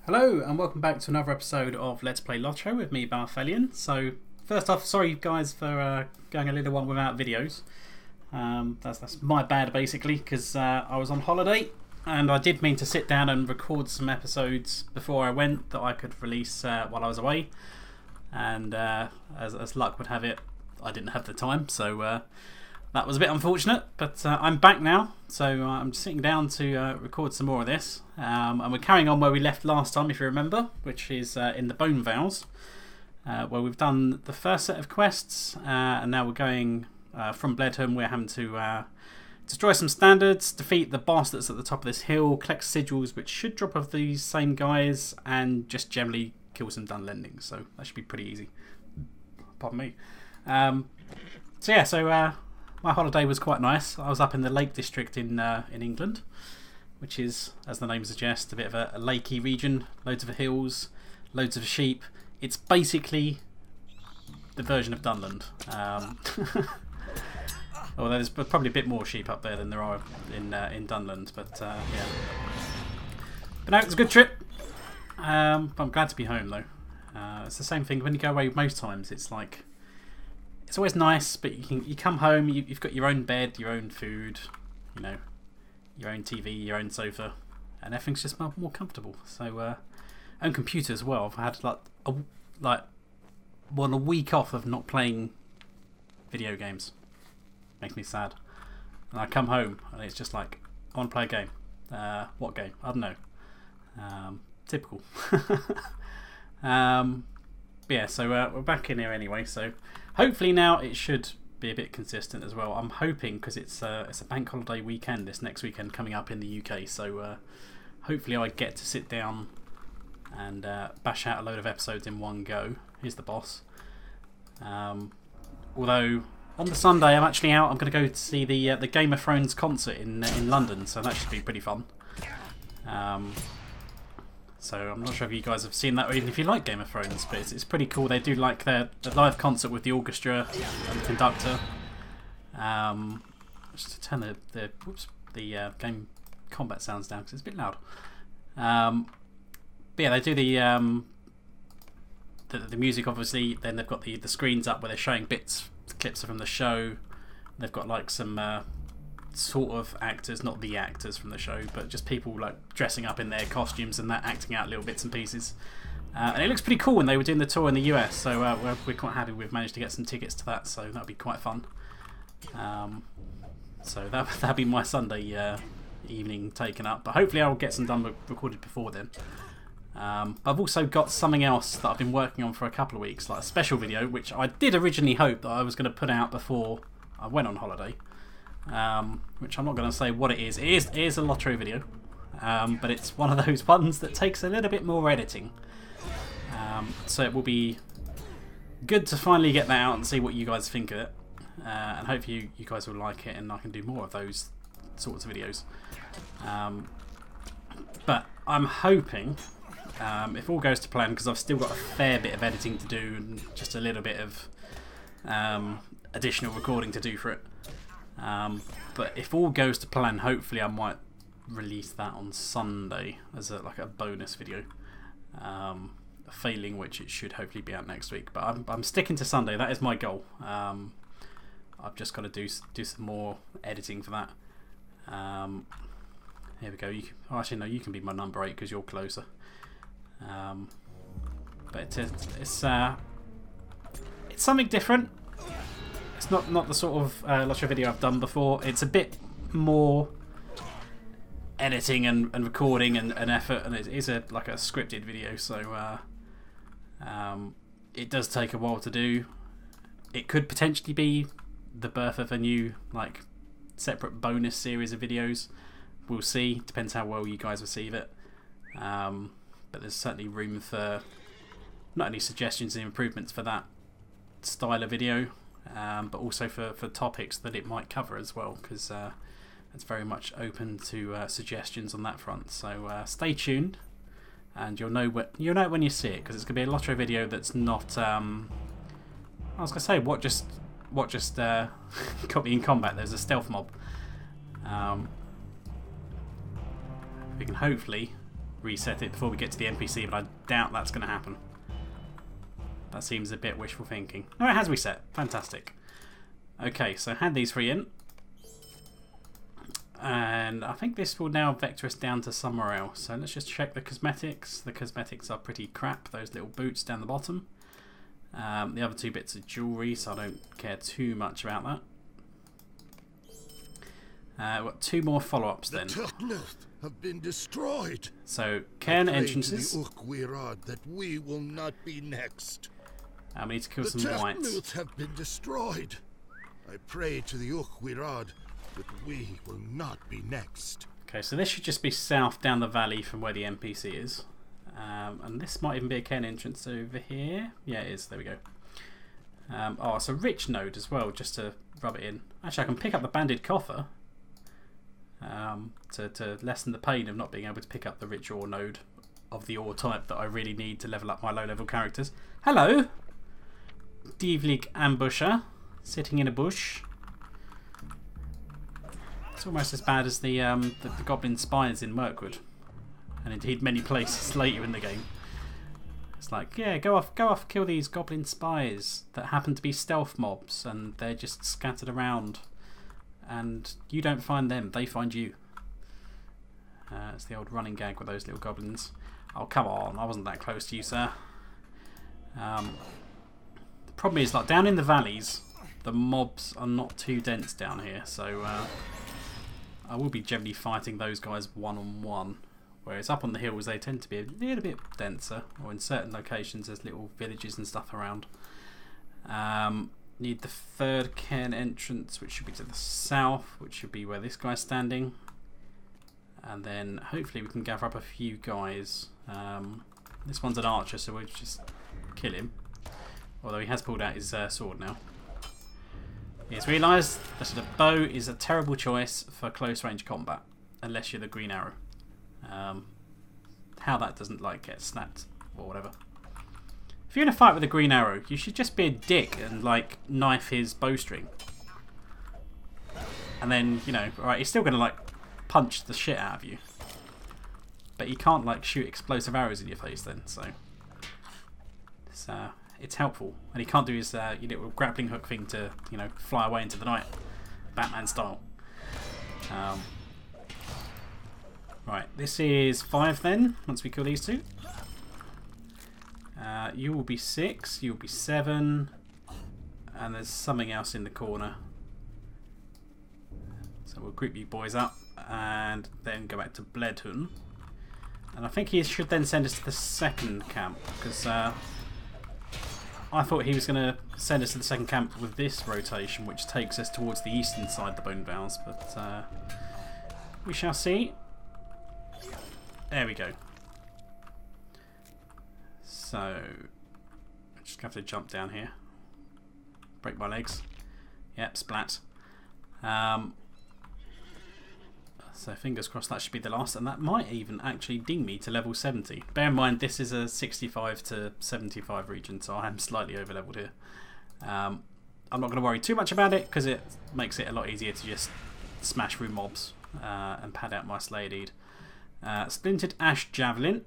Hello and welcome back to another episode of Let's Play LOTRO with me, Balthelion. So first off, sorry guys for going a little while without videos. That's my bad basically, because I was on holiday and I did mean to sit down and record some episodes before I went that I could release while I was away. And as luck would have it, I didn't have the time, so that was a bit unfortunate, but I'm back now, so I'm sitting down to record some more of this. And we're carrying on where we left last time, if you remember, which is in the Bonevales, where we've done the first set of quests, and now we're going from Bledhun. We're having to destroy some standards, defeat the boss that's at the top of this hill, collect sigils, which should drop off these same guys, and just generally kill some Dunlandings, so that should be pretty easy. Pardon me. My holiday was quite nice. I was up in the Lake District in England, which is, as the name suggests, a bit of a lakey region. Loads of hills, loads of sheep. It's basically the version of Dunland. Although there's probably a bit more sheep up there than there are in Dunland, but yeah. But no, it was a good trip. I'm glad to be home though. It's the same thing when you go away most times. It's like, it's always nice, but you come home, you've got your own bed, your own food, you know, your own TV, your own sofa, and everything's just more comfortable. So, and computer as well. I've had a week off of not playing video games. Makes me sad. And I come home and it's just like, I want to play a game. What game? I don't know. Typical. Yeah, so we're back in here anyway, so hopefully now it should be a bit consistent as well. I'm hoping, because it's a bank holiday weekend this next weekend coming up in the UK, so hopefully I get to sit down and bash out a load of episodes in one go. Here's the boss. Although on the Sunday I'm actually out. I'm going to go to see the Game of Thrones concert in London, so that should be pretty fun. So I'm not sure if you guys have seen that, or even if you like Game of Thrones, but it's pretty cool. They do like the live concert with the orchestra and the conductor. Just to turn the game combat sounds down because it's a bit loud. But yeah, they do the music obviously. Then they've got the screens up where they're showing clips from the show. They've got like some sort of actors, not the actors from the show, but just people like dressing up in their costumes and that, acting out little bits and pieces. And it looks pretty cool when they were doing the tour in the US, so we're quite happy we've managed to get some tickets to that, so that'll be quite fun. So that'll be my Sunday evening taken up, but hopefully I'll get some done recorded before then. But I've also got something else that I've been working on for a couple of weeks, like a special video, which I did originally hope that I was going to put out before I went on holiday. Which I'm not going to say what it is. It is a LOTRO video, but it's one of those ones that takes a little bit more editing. So it will be good to finally get that out and see what you guys think of it. And hopefully you guys will like it and I can do more of those sorts of videos. But I'm hoping, if all goes to plan, because I've still got a fair bit of editing to do and just a little bit of additional recording to do for it. But if all goes to plan, hopefully I might release that on Sunday as like a bonus video. Failing which, it should hopefully be out next week. But I'm sticking to Sunday. That is my goal. I've just got to do some more editing for that. Here we go. Actually, no, you can be my number 8 because you're closer. But it's something different. It's not the sort of LOTRO video I've done before. It's a bit more editing and recording and effort, and it is like a scripted video, so it does take a while to do. It could potentially be the birth of a new like separate bonus series of videos. We'll see. Depends how well you guys receive it. But there's certainly room for not only suggestions and improvements for that style of video, but also for topics that it might cover as well, because it's very much open to suggestions on that front. So stay tuned, and you'll know it when you see it, because it's going to be a LOTRO video that's not. I was going to say what just got me in combat. There's a stealth mob. We can hopefully reset it before we get to the NPC, but I doubt that's going to happen. That seems a bit wishful thinking. No, it has reset. Fantastic. Okay, so hand these 3 in. And I think this will now vector us down to somewhere else. So let's just check the cosmetics. The cosmetics are pretty crap. Those little boots down the bottom. The other 2 bits of jewellery, so I don't care too much about that. We've got 2 more follow-ups then. The have been destroyed. So, cairn entrances. That we will not be next. We need to kill some whites. The have been destroyed. I pray to the Ukhwirad that we will not be next. Okay, so this should just be south down the valley from where the NPC is. And this might even be a cairn entrance over here. Yeah, it is. There we go. Oh, it's a rich node as well, just to rub it in. Actually, I can pick up the banded coffer to lessen the pain of not being able to pick up the rich ore node of the ore type that I really need to level up my low-level characters. Hello! Dievlig ambusher, sitting in a bush. It's almost as bad as the goblin spies in Mirkwood, and indeed many places later in the game. It's like, yeah, go off, kill these goblin spies that happen to be stealth mobs, and they're just scattered around, and you don't find them, they find you. It's the old running gag with those little goblins. Oh, come on, I wasn't that close to you, sir. The problem is, like, down in the valleys, the mobs are not too dense down here, so I will be generally fighting those guys one-on-one. Whereas up on the hills, they tend to be a little bit denser, or in certain locations there's little villages and stuff around. Need the 3rd cairn entrance, which should be to the south, which should be where this guy's standing. And then hopefully we can gather up a few guys. This one's an archer, so we'll just kill him. Although he has pulled out his sword now. He has realised that the bow is a terrible choice for close range combat, unless you're the green arrow. How that doesn't like get snapped or whatever. If you're in a fight with a green arrow, you should just be a dick and like knife his bowstring. And then, you know, alright, he's still going to like punch the shit out of you. But you can't like shoot explosive arrows in your face then, so it's helpful. And he can't do his little grappling hook thing to, you know, fly away into the night, Batman style. Right, this is 5 then, once we kill these 2. You will be 6, you will be 7, and there's something else in the corner. So we'll group you boys up and then go back to Bledhun. And I think he should then send us to the 2nd camp, because I thought he was going to send us to the 2nd camp with this rotation, which takes us towards the eastern side of the Bonevales, but we shall see. There we go. So, I just have to jump down here. Break my legs. Yep, splat. So fingers crossed that should be the last, and that might even actually ding me to level 70. Bear in mind this is a 65 to 75 region, so I am slightly over leveled here. I'm not going to worry too much about it, because it makes it a lot easier to just smash through mobs and pad out my Slayer Deed. Splintered Ash Javelin.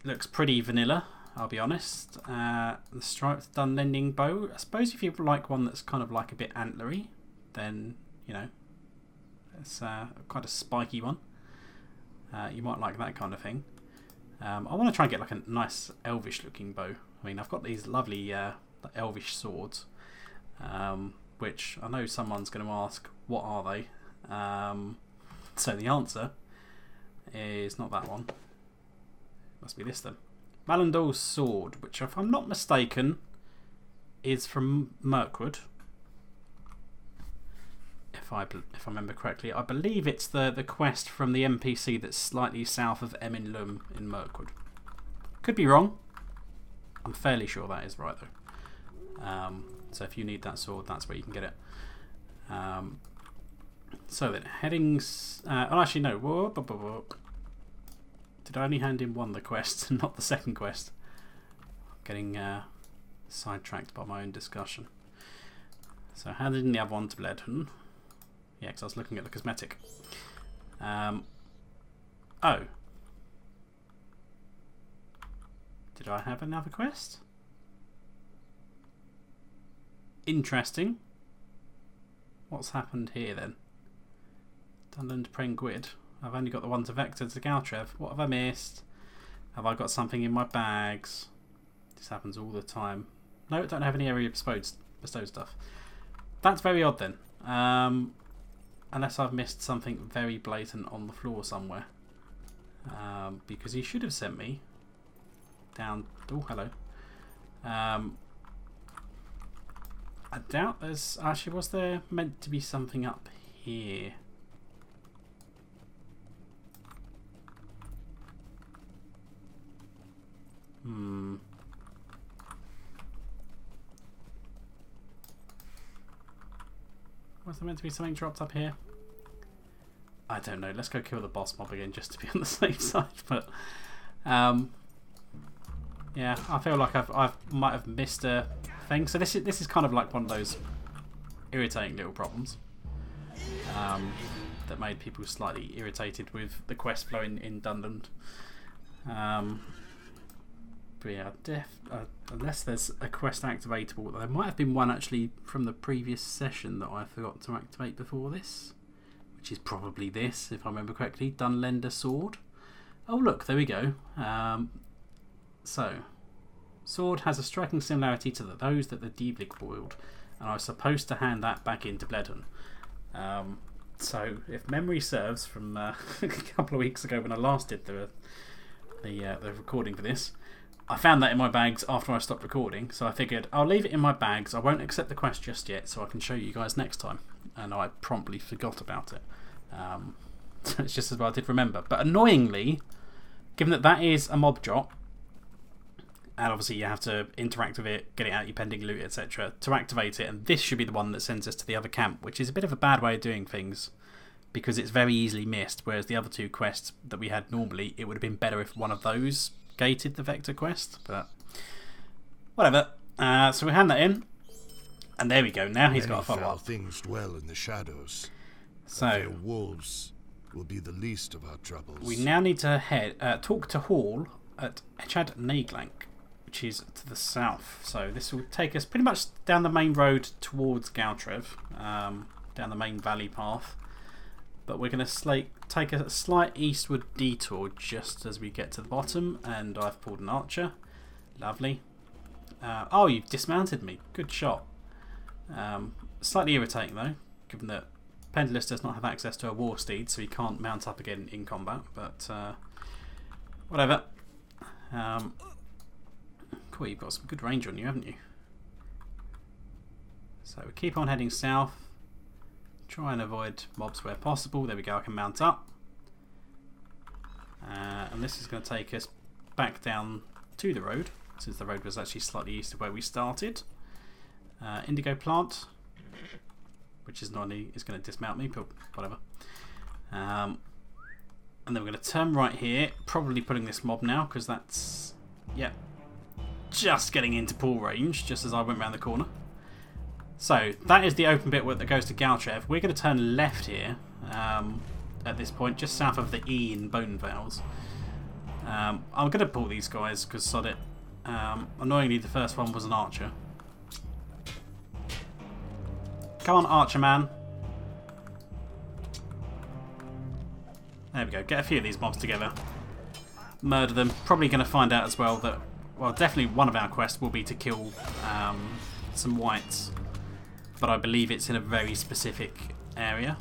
Looks pretty vanilla, I'll be honest. The Striped Dunlending Bow. I suppose if you like one that's kind of like a bit antlery, then, you know, it's quite a spiky one. You might like that kind of thing. I want to try and get like a nice elvish looking bow. I mean, I've got these lovely elvish swords, which I know someone's going to ask, what are they? So the answer is not that one. It must be this then. Malandor's sword, which if I'm not mistaken is from Mirkwood. If I remember correctly, I believe it's the quest from the NPC that's slightly south of Eminlum in Mirkwood. Could be wrong. I'm fairly sure that is right though. So if you need that sword, that's where you can get it. So then, headings... oh, actually, no. Whoop, whoop, whoop. Did I only hand in one the quest and not the 2nd quest? I'm getting sidetracked by my own discussion. So, handed in the other one to Bledhun. Yeah, because I was looking at the cosmetic. Oh. Did I have another quest? Interesting. What's happened here then? Dunland Prenguid. I've only got the one to Vector to Galtrev. What have I missed? Have I got something in my bags? This happens all the time. No, I don't have any area bestowed stuff. That's very odd then. Unless I've missed something very blatant on the floor somewhere. Because he should have sent me down. Oh, hello. I doubt there's... Actually, was there meant to be something up here? Was there meant to be something dropped up here? I don't know. Let's go kill the boss mob again just to be on the safe side. But yeah, I feel like I might have missed a thing. So this is kind of like one of those irritating little problems that made people slightly irritated with the quest flow in Dunland. But yeah, unless there's a quest activatable, there might have been one actually from the previous session that I forgot to activate before this, which is probably this, if I remember correctly. Dunlender Sword. Oh look, there we go. So, sword has a striking similarity to those that the Dievlig wield, and I was supposed to hand that back into Bledhun. So, if memory serves from a couple of weeks ago when I last did the recording for this, I found that in my bags after I stopped recording, so I figured I'll leave it in my bags. I won't accept the quest just yet, so I can show you guys next time. And I promptly forgot about it. So it's just as well I did remember. But annoyingly, given that that is a mob drop, and obviously you have to interact with it, get it out your pending loot, etc., to activate it, and this should be the one that sends us to the other camp, which is a bit of a bad way of doing things, because it's very easily missed, whereas the other two quests that we had normally, it would have been better if one of those gated the Vector quest, but whatever. So we hand that in, and there we go. Now he's got a follow-up. Things dwell in the shadows. So their wolves will be the least of our troubles. We now need to talk to Hall at Echad Naglank, which is to the south. So this will take us pretty much down the main road towards Galtrev, down the main valley path. But we're going to take a slight eastward detour just as we get to the bottom, and I've pulled an archer. Lovely. Oh, you've dismounted me. Good shot. Slightly irritating though, given that Pendulous does not have access to a war steed, so he can't mount up again in combat, but whatever. Cool, you've got some good range on you, haven't you? So we keep on heading south. Try and avoid mobs where possible. There we go, I can mount up. And this is going to take us back down to the road, since the road was actually slightly east of where we started. Indigo plant, which is not is going to dismount me, but whatever. And then we're going to turn right here, probably putting this mob now, because that's, yeah, just getting into pull range, just as I went round the corner. So, that is the open bit that goes to Galtrev. We're going to turn left here at this point, just south of the E in Bonevales. I'm going to pull these guys, because sod it. Annoyingly, the first one was an archer. Come on, archer man. There we go. Get a few of these mobs together. Murder them. Probably going to find out as well that, well, definitely one of our quests will be to kill some wights. But I believe it's in a very specific area.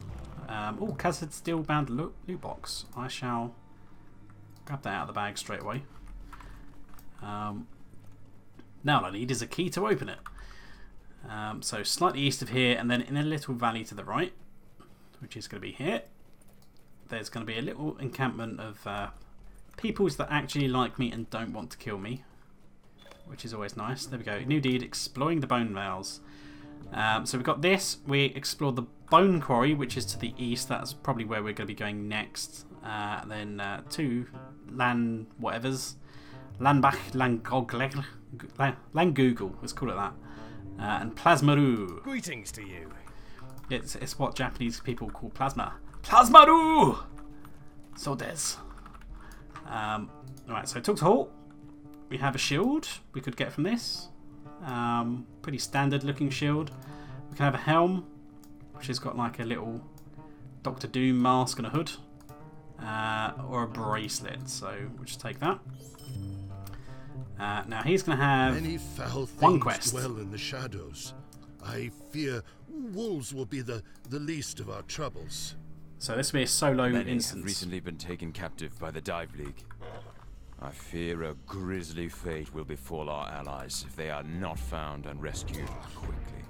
Oh, Kazad steel bound loot box. I shall grab that out of the bag straight away. Now all I need is a key to open it. So slightly east of here, and then in a little valley to the right, which is going to be here, there's going to be a little encampment of peoples that actually like me and don't want to kill me, which is always nice. There we go. New deed, exploring the Bonevales. So we've got this. We explored the Bone Quarry, which is to the east. That's probably where we're going to be going next. Then two Lan whatevers. Lanbach, Langoogle, let's call it that. And Plasmaru. Greetings to you. It's what Japanese people call plasma. Plasmaru! So des. Alright, so talk to Hall. we have a shield we could get from this. Pretty standard looking shield. We can have a helm, which has got like a little Doctor Doom mask and a hood. Or a bracelet, so we'll just take that. Now he's going to have Many foul one things quest. dwell in the shadows. I fear wolves will be the least of our troubles. So this will be a solo Many instance. have recently been taken captive by the Dive League. I fear a grisly fate will befall our allies if they are not found and rescued quickly.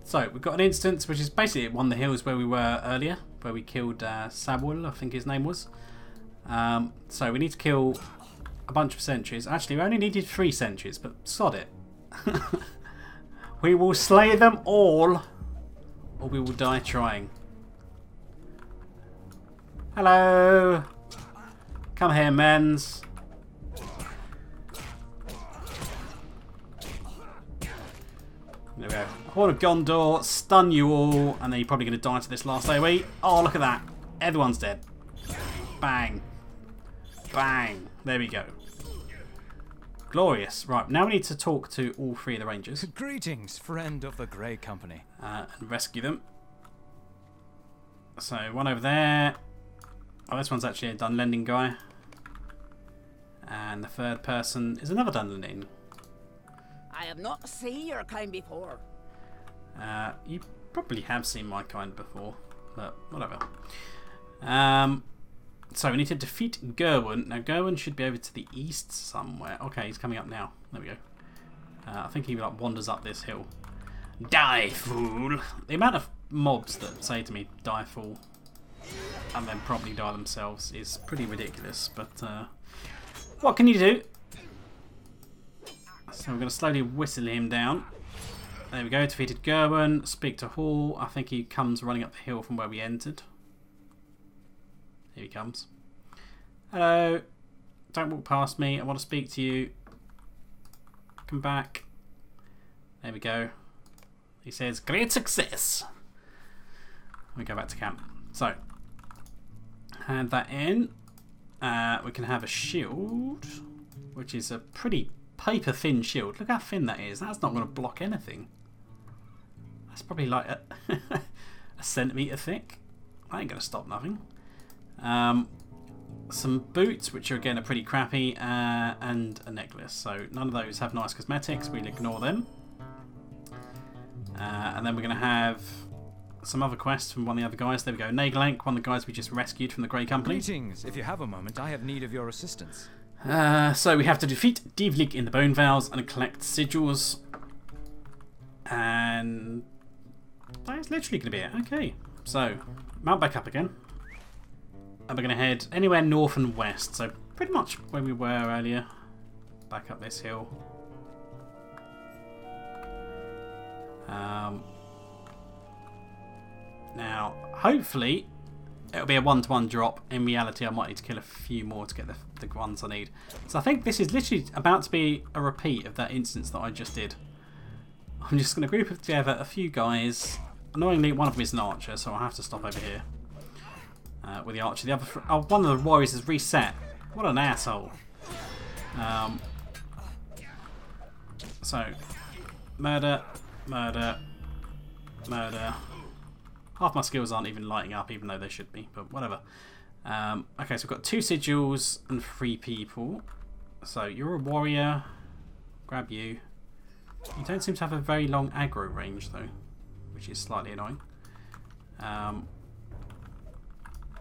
So we've got an instance which is basically one of the hills where we were earlier, where we killed Sabwell, I think his name was. So we need to kill a bunch of sentries. Actually, we only needed 3 sentries, but sod it. We will slay them all, or we will die trying. Hello! Come here, mens. There we go. Horn of Gondor, stun you all, and then you're probably going to die to this last AoE. Oh, look at that. Everyone's dead. Bang. Bang. There we go. Glorious. Right, now we need to talk to all 3 of the rangers. Greetings, friend of the Grey Company. And rescue them. So, one over there. Oh, this one's actually a Dunlanding guy. And the third person is another Dunlanding. I have not seen your kind before. You probably have seen my kind before, but whatever. So we need to defeat Gerwin. Now Gerwin should be over to the east somewhere. Okay, he's coming up now. There we go. I think he like wanders up this hill. Die, fool! The amount of mobs that say to me, die, fool, and then probably die themselves is pretty ridiculous, but what can you do? So we're going to slowly whistle him down. There we go, defeated Gerwin. Speak to Hall. I think he comes running up the hill from where we entered. Here he comes. Hello. Don't walk past me. I want to speak to you. Come back. There we go. He says, great success. We go back to camp. So, hand that in. We can have a shield, which is a pretty paper thin shield. Look how thin that is. That's not going to block anything. That's probably like a, a centimetre thick. That ain't going to stop nothing. Some boots, which are again are pretty crappy, and a necklace. So none of those have nice cosmetics. We'll ignore them. And then we're going to have some other quests from one of the other guys. There we go. Nagelank, one of the guys we just rescued from the Grey Company. Greetings. If you have a moment, I have need of your assistance. So we have to defeat Divlig in the Bonevales and collect sigils. And that's literally going to be it. Okay. So, mount back up again. And we're going to head anywhere north and west. So, pretty much where we were earlier. Back up this hill. Now, hopefully, it'll be a one-to-one drop. In reality, I might need to kill a few more to get the ones I need. So I think this is literally about to be a repeat of that instance that I just did. I'm just going to group together a few guys. Annoyingly, one of them is an archer, so I'll have to stop over here with the archer. The other, one of the warriors is reset. What an asshole. So, murder, murder, murder. Half my skills aren't even lighting up, even though they should be, but whatever. Okay, so we've got 2 sigils and 3 people. So you're a warrior. Grab you. You don't seem to have a very long aggro range, though, which is slightly annoying.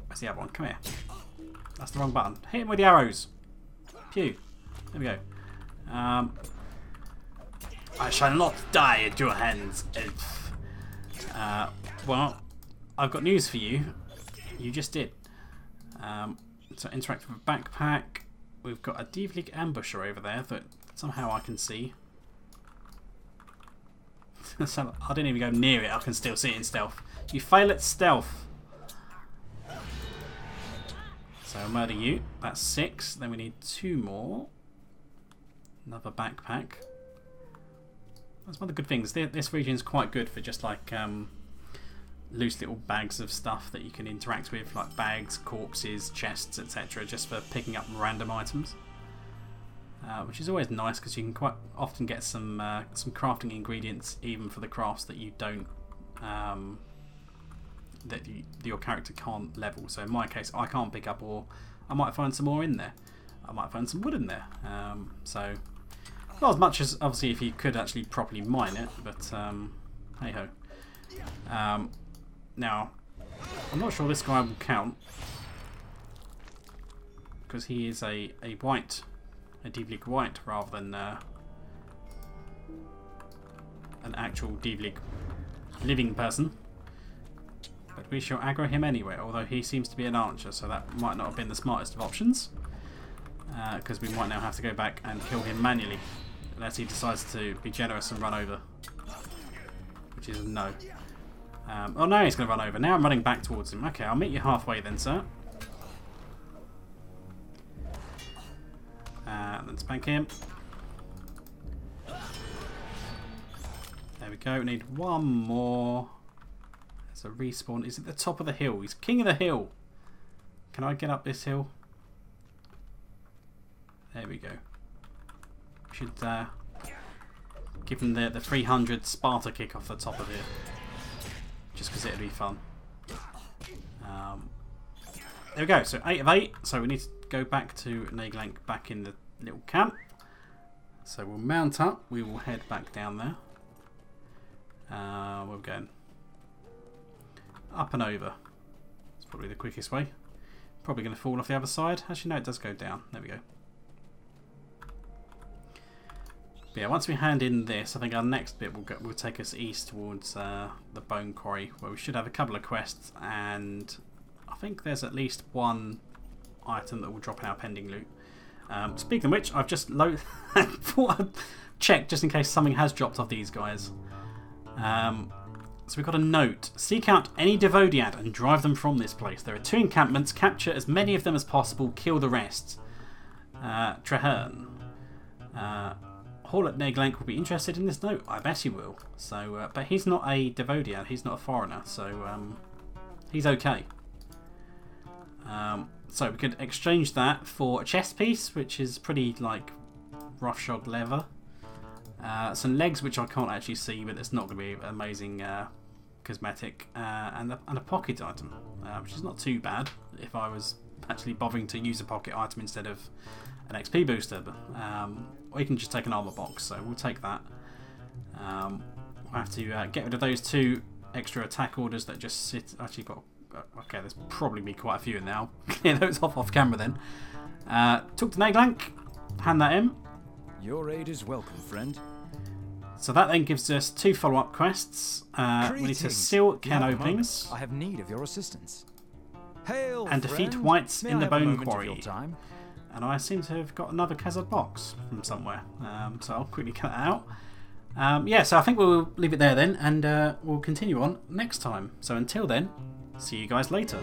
Where's the other one? Come here. That's the wrong button. Hit him with the arrows. Pew. There we go. I shall not die at your hands, elf. Well, I've got news for you. You just did. So interact with a backpack. We've got a Divlig ambusher over there that somehow I can see. So I didn't even go near it. I can still see it in stealth. You fail at stealth. So I'll murder you. That's 6. Then we need 2 more. Another backpack. That's one of the good things. This region is quite good for just like loose little bags of stuff that you can interact with, like bags, corpses, chests, etc. just for picking up random items. which is always nice because you can quite often get some crafting ingredients even for the crafts that you don't your character can't level. So in my case, I can't pick up ore. I might find some ore in there. I might find some wood in there. So not as much as obviously if you could actually properly mine it, but hey ho. Now I'm not sure this guy will count because he is a white. A Divlig white rather than an actual Divlig living person. But we shall aggro him anyway, although he seems to be an archer, so that might not have been the smartest of options. Because we might now have to go back and kill him manually, unless he decides to be generous and run over. Which is a no. Oh, now he's going to run over. Now I'm running back towards him. Okay, I'll meet you halfway then, sir. Let's bank him. There we go. We need one more. There's a respawn. He's at the top of the hill. He's king of the hill. Can I get up this hill? There we go. Should give him the 300 Sparta kick off the top of it. Just because it'd be fun. There we go. So 8 of 8. So we need to go back to Naeglank back in the little camp. So we'll mount up. We will head back down there. Where we're going. Up and over. It's probably the quickest way. Probably going to fall off the other side. Actually, no, it does go down. There we go. But yeah, once we hand in this, I think our next bit will take us east towards the Bone Quarry, where we should have a couple of quests, and I think there's at least one item that will drop in our pending loot. Speaking of which, I've just thought I'd check just in case something has dropped off these guys. So we've got a note. Seek out any Devodiad and drive them from this place. There are 2 encampments. Capture as many of them as possible. Kill the rest. Treherne. Hall at Naeglank will be interested in this note. I bet he will. So, but he's not a Devodiad. He's not a foreigner. So he's okay. So we could exchange that for a chest piece, which is pretty like roughshod leather. Some legs, which I can't actually see, but it's not going to be amazing cosmetic, and a pocket item, which is not too bad if I was actually bothering to use a pocket item instead of an XP booster. But, or you can just take an armor box, so we'll take that. We'll have to get rid of those 2 extra attack orders that just sit. Actually, got. Okay, there's probably be quite a few in there. I'll clear those off camera then. Talk to Naeglank, hand that in. Your aid is welcome, friend. So that then gives us 2 follow-up quests. We need to seal cairn openings. I have need of your assistance. Hail, and defeat friend. whites May in I the have a Bone moment of Quarry. your time? And I seem to have got another Khazad box from somewhere. So I'll quickly cut that out. Yeah, so I think we'll leave it there then, and we'll continue on next time. So until then, see you guys later.